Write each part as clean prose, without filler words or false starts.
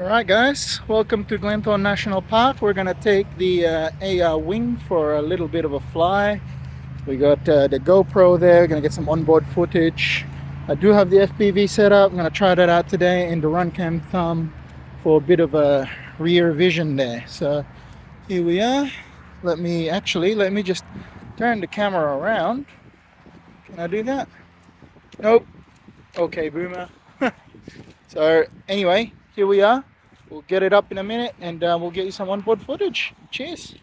Alright guys, welcome to Glenthorne National Park. We're going to take the AR Wing for a little bit of a fly. We got the GoPro there, going to get some onboard footage. I do have the FPV set up. I'm going to try that out today in the runcam thumb for a bit of a rear vision there. So here we are. Let me just turn the camera around. Can I do that? Nope. Okay, boomer. So anyway, here we are. We'll get it up in a minute and we'll get you some onboard footage. Cheers.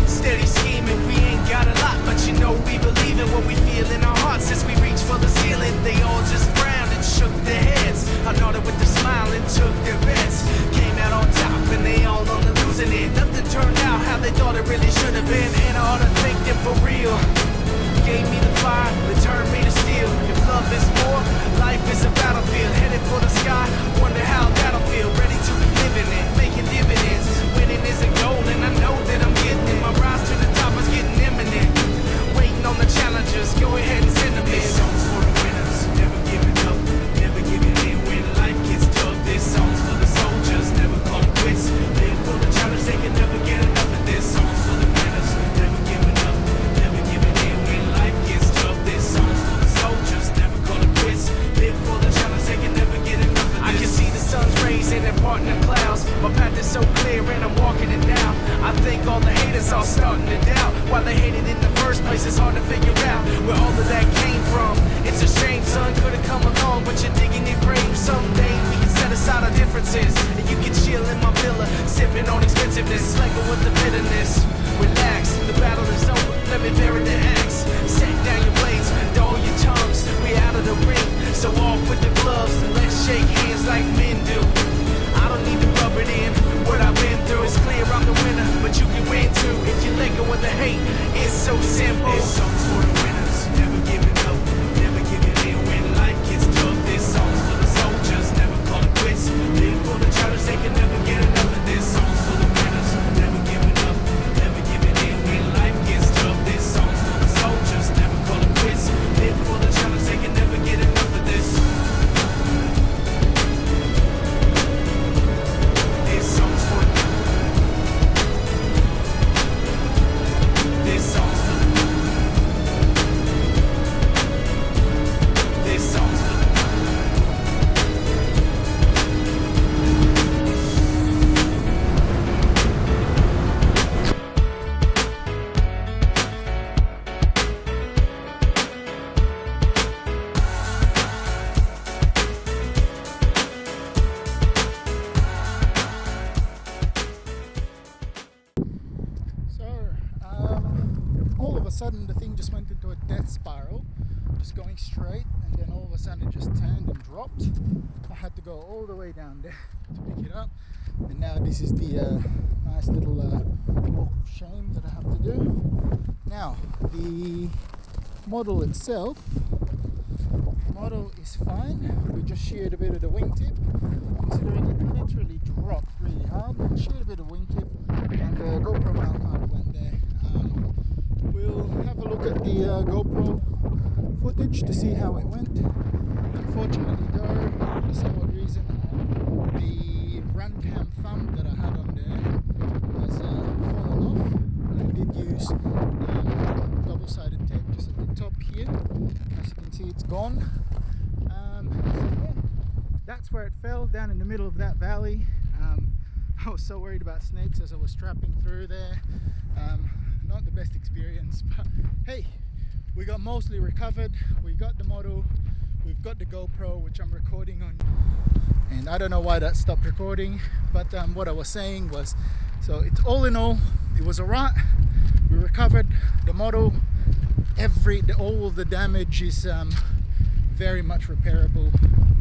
Steady scheming, we ain't got a lot, but you know we believe in what we feel in our hearts. Since we reached for the ceiling, they all just frowned and shook their heads. I nodded with a smile and took their bets. Came out on top and they all on the losing end. Nothing turned out how they thought it really should have been. And I ought to thank them for real. Gave me the fire, returned me to steel. If love is war, life is a battlefield. Headed for the sky, wonder how that'll feel. Ready to be living it, making dividends. Winning is a goal and I know that I'm getting it. My rise to the top is getting imminent. Waiting on the challengers, go ahead and send them in. This song's for the winners, never giving up, never giving in when life gets tough. This song's for the soldiers, never call it quits. Live for the challenge, they can never get enough of this. Song's for the winners, never giving up, never giving in when life gets tough. This song's for the soldiers, never call it quits. Live for the challenge, they can never get enough of this. I can see the sun's rays and parting the clouds. My path is so clear and I'm walking it down. I think all the haters are starting to doubt why they hated in the first place. It's hard to figure out where all of that came from. It's a shame, son, could've come along, but you're digging your grave. Someday we can set aside our differences, and you can chill in my villa, sipping on expensiveness, slanging with the bitterness. Relax, the battle is over. Let me bury the axe. Set down your blades, dull your tongues. We out of the ring, so off with the gloves. Let's shake hands like men do. I don't need to rub it in. What I've been through is clear, I'm the winner, but you can win too if you let go of the hate. It's so simple. This song's for the winners, never giving up, never giving in when life gets tough. This song's for the soldiers, never call it quits. Live for the challenge, they can never get enough of this. Song's for the winners, never giving up, never giving in when life gets tough. This song's for the soldiers, never call it quits. Live for the challenge, they can never get enough of this. All of a sudden the thing just went into a death spiral, just going straight, and then all of a sudden it just turned and dropped. I had to go all the way down there to pick it up, and now this is the nice little walk of shame that I have to do. Now the model itself, is fine. We just sheared a bit of the wingtip, considering it literally dropped really hard. Sheared a bit of wingtip, and the GoPro mount kind of went there. We'll have a look at the GoPro footage to see how it went. Unfortunately though, for some odd reason, the runcam thumb that I had on there has fallen off. I did use double-sided tape just at the top here. As you can see, it's gone. So yeah, that's where it fell, down in the middle of that valley. I was so worried about snakes as I was strapping through there. not the best experience, but hey, we got mostly recovered. We got the Modell, we've got the GoPro, which I'm recording on, and I don't know why that stopped recording, but what I was saying was, so it's all in all, it was alright. We recovered the Modell. All of the damage is very much repairable,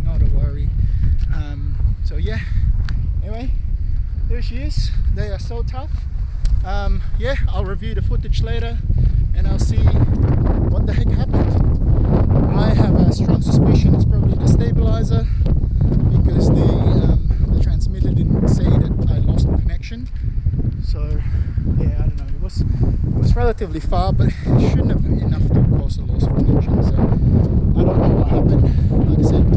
not a worry. So yeah, anyway, there she is. They are so tough. Yeah, I'll review the footage later and I'll see what the heck happened. I have a strong suspicion it's probably the stabiliser, because the transmitter didn't say that I lost connection. So yeah, I don't know, it was relatively far, but it shouldn't have been enough to cause a loss of connection. So I don't know what happened. Like I said,